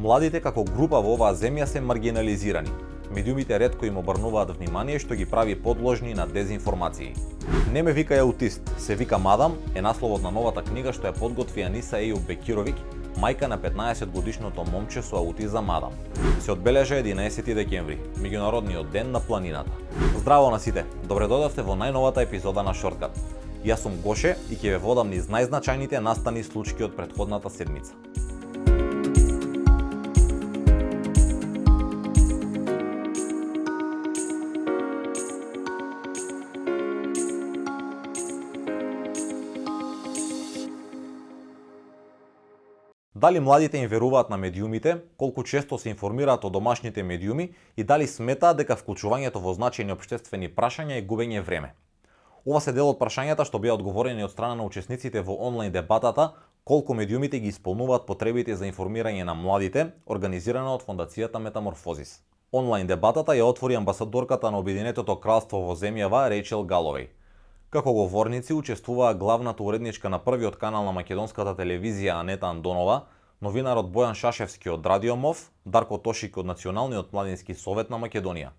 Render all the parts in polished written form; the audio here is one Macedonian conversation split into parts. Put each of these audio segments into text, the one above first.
Младите како група во оваа земја се маргинализирани. Медиумите ретко им обрнуваат внимание што ги прави подложни на дезинформации. Не ме вика аутист, се вика Мадам е насловот на новата книга што ја подготви Аниса Ејуб Бекировиќ, мајка на 15-годишното момче со аутизам Адам. Се одбележа 11 декември, меѓународниот ден на планината. Здраво на сите, добре дојдовте во најновата епизода на Шорткат. Јас сум Гоше и ќе ве водам низ најзначајните настани случаи од претходната седмица. Дали младите им веруваат на медиумите, колку често се информираат од домашните медиуми и дали сметаат дека вклучувањето во значајни општествени прашања е губење време. Ова се дел од прашањата што беа одговорени од страна на учесниците во онлайн дебатата колку медиумите ги исполнуваат потребите за информирање на младите, организирана од Фондацијата Метаморфозис. Онлайн дебатата ја отвори амбасадорката на Обединетото кралство во земјава Рејчел Галовеј. Како говорници учествуваа главната уредничка на првиот канал на македонската телевизија Анета Андонова, новинарот Бојан Шашевски од Радио МОВ, Дарко Тошик од Националниот младински совет на Македонија,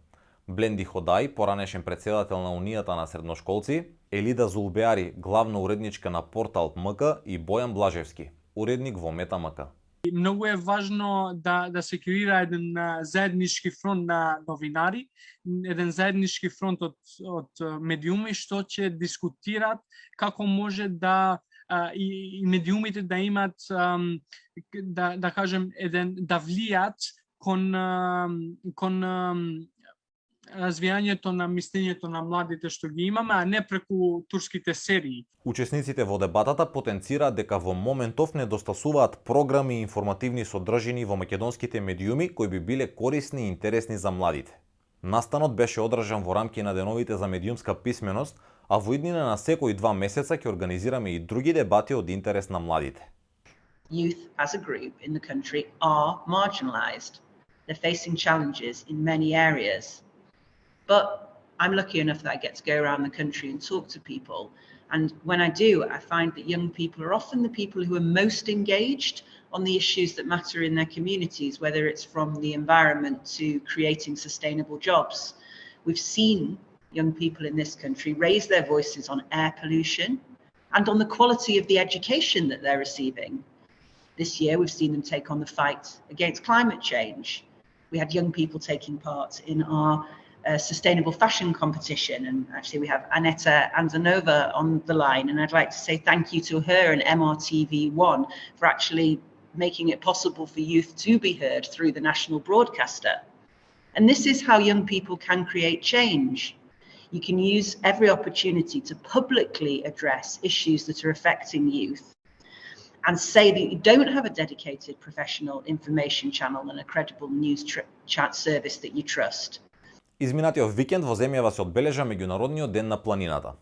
Бленди Ходај, поранешен председател на Унијата на средношколци, Елида Зулбеари, главна уредничка на Портал МК и Бојан Блажевски, уредник во Мета МК. Многу е важно да се креира еден заеднички фронт на новинари, еден заеднички фронт од медиуми што ќе дискутираат како може и медиумите да имат да кажем да влијат кон развијањето на мислењето на младите што ги имаме, а не преку турските серии. Учесниците во дебатата потенцираат дека во моментов недостасуваат програми и информативни содржини во македонските медиуми кои би биле корисни и интересни за младите. Настанот беше одржан во рамки на деновите за медиумска писменост, а во иднина на секои 2 месеца ќе организираме и други дебати од интерес на младите. Youth as a group in the country are marginalized. They're facing challenges in many areas. But I'm lucky enough that I get to go around the country and talk to people. And when I do, I find that young people are often the people who are most engaged on the issues that matter in their communities, whether it's from the environment to creating sustainable jobs. We've seen young people in this country raise their voices on air pollution and on the quality of the education that they're receiving. This year, we've seen them take on the fight against climate change. We had young people taking part in our sustainable fashion competition, and actually we have Aneta Andanova on the line, and I'd like to say thank you to her and MRTV1 for actually making it possible for youth to be heard through the national broadcaster. And this is how young people can create change. You can use every opportunity to publicly address issues that are affecting youth and say that you don't have a dedicated professional information channel and a credible news chat service that you trust. Изминатиот викенд во земјава се одбележа меѓународниот ден на планината.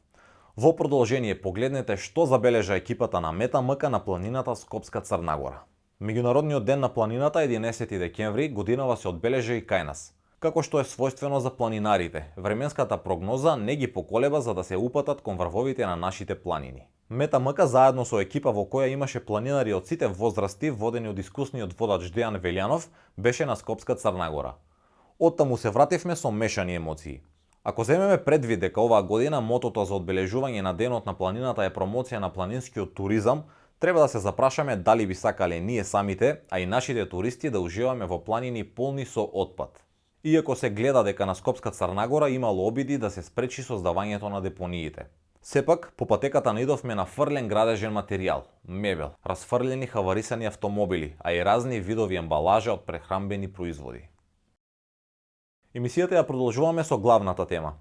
Во продолжение погледнете што забележа екипата на Мета МК на планината Скопска Црна Гора. Меѓународниот ден на планината 11 декември годинава се одбележа и кај нас. Како што е својствено за планинарите, временската прогноза не ги поколеба за да се упатат кон врвовите на нашите планини. Мета МК заедно со екипа во која имаше планинари од сите возрасти, водени од искусниот водач Дејан Велјанов, беше на Скопска Црна Гора. Оттаму се вративме со мешани емоции. Ако земеме предвид дека оваа година мотото за одбележување на денот на планината е промоција на планинскиот туризам, треба да се запрашаме дали би сакале ние самите, а и нашите туристи да уживаме во планини полни со отпад. Иако се гледа дека на Скопска Црна Гора имало обиди да се спречи создавањето на депониите. Сепак, по патеката наидовме на фрлен градежен материјал, мебел, расфрлени хаварисани автомобили, а и разни видови ембалажа од прехранбени производи. Емисијата ја продолжуваме со главната тема.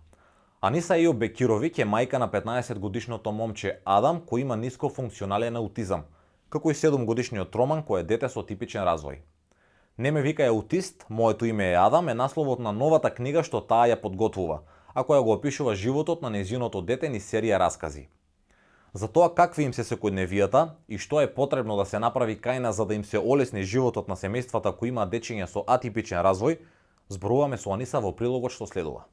Аниса Ејуб Бекировиќ е мајка на 15-годишното момче Адам кој има ниско функционален аутизам, како и 7-годишниот Роман кој е дете со типичен развој. Не ме вика аутист, моето име е Адам е насловот на новата книга што таа ја подготвува, а која го опишува животот на нејзиното дете низ серија раскази. За тоа какви им се секојдневијата и што е потребно да се направи кај нас за да им се олесни животот на семејствата кои имаат дечиња со атипичен развој, зборуваме со Аниса во прилогот што следува.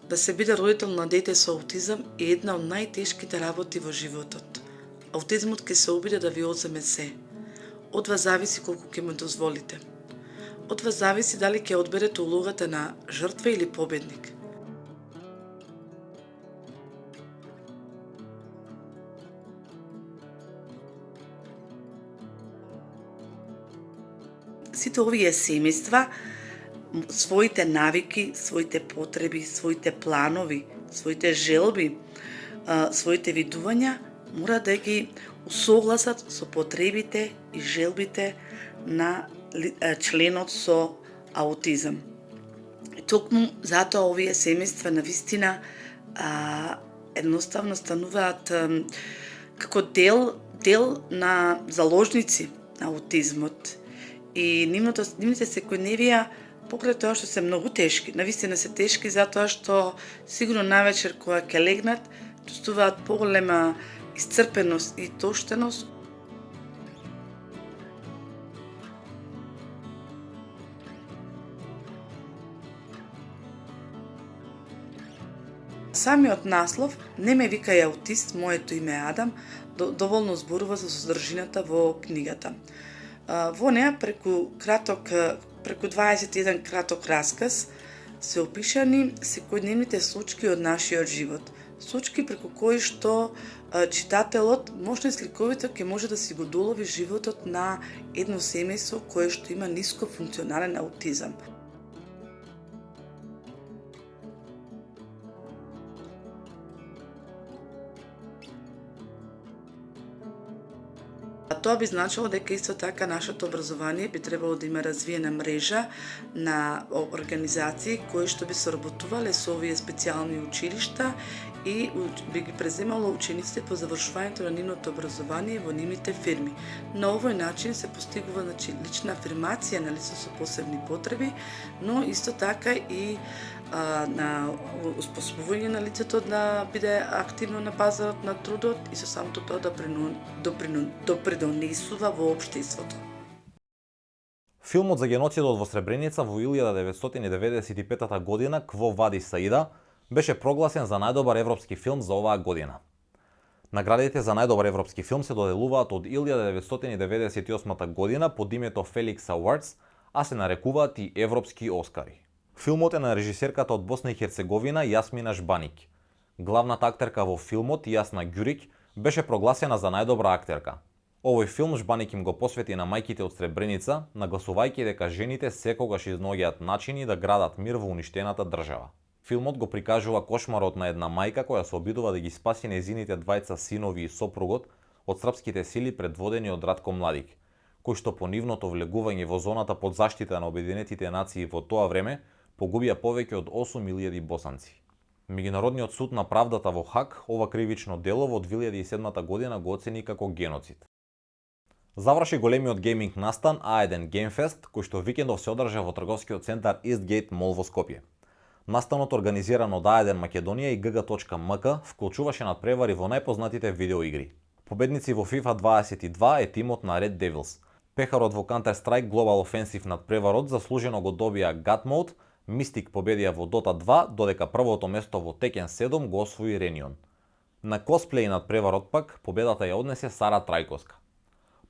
Да се биде родител на дете со аутизам е една од најтешките работи во животот. Аутизмот ќе се обиде да ви одземе се. Од вас зависи колку ќе му дозволите. Од вас зависи дали ќе одберете улогата на жртва или победник. Сите овие семејства своите навики, своите потреби, своите планови, своите желби, своите видувања мора да ги усогласат со потребите и желбите на членот со аутизам. Токму затоа овие семејства навистина едноставно стануваат како дел на заложници на аутизмот. И нивните секојдневија покрај тоа што се многу тешки, навистина се тешки затоа што сигурно навечер кога ќе легнат, чувствуваат поголема исцрпеност и тоштеност. Самиот наслов "Не ме викај аутист, моето име е Адам" доволно зборува за содржината во книгата. Во неа преку 21 краток расказ се опишани секојдневните случки од нашиот живот. Случки преку кои што читателот можно сликовито ќе може да си го долови животот на едно семејство кое што има ниско функционален аутизам. Тоа би значило дека исто така нашето образование би требало да има развиена мрежа на организации кои што би соработувале со овие специјални училишта и би ги преземало учениците по завршувањето на нивното образование во нивните фирми. На овој начин се постигува лична афирмација на лице со посебни потреби, но исто така и на успособување на лицето да биде активно на пазарот на трудот и со самото тоа да допринесува во општеството. Филмот за геноцидот во Сребреница во 1995 година "Кво вади Саида" беше прогласен за најдобар европски филм за оваа година. Наградите за најдобар европски филм се доделуваат од 1998 година под името Felix Awards, а се нарекуваат и Европски Оскари. Филмот е на режисерката од Босна и Херцеговина Јасмина Жбаник. Главната актерка во филмот, Јасна Ѓурик, беше прогласена за најдобра актерка. Овој филм Жбаник им го посвети на мајките од Сребреница, нагласувајќи дека жените секогаш изнаоѓаат начини да градат мир во уништената држава. Филмот го прикажува кошмарот на една мајка која се обидува да ги спаси нејзините двајца синови и сопругот од српските сили предводени од Ратко Младик, кој што по нивното влегување во зоната под заштита на Обединетите нации во тоа време погубија повеќе од 8.000 босанци. Меѓународниот суд на правдата во Хаг ова кривично дело во 2007 година го оцени како геноцид. Заврши големиот гейминг настан A1 Gamefest, кој што викендов се одржа во трговскиот центар Eastgate Mall во Скопје. Настанот организиран од A1 Македонија и GG.mk вклучуваше надпревари во најпознатите видеоигри. Победници во FIFA 22 е тимот на Red Devils. Пехарот во Counter-Strike Global Offensive надпреварот заслужено го добија God Mode, Mystic победија во Dota 2, додека првото место во Tekken 7 го освои Renion. На косплеј надпреварот пак победата ја однесе Сара Трајковска.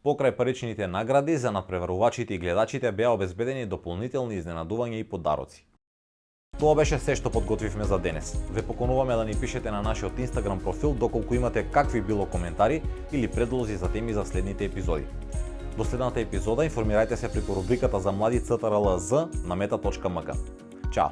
Покрај паричните награди за надпреварувачите и гледачите беа обезбедени дополнителни изненадувања и подароци. Тоа беше се што подготвивме за денес. Ве покануваме да ни пишете на нашиот Instagram профил доколку имате какви било коментари или предлози за теми за следните епизоди. До следната епизода информирајте се преку рубриката за млади CTRL-Z на meta.mk. Чао!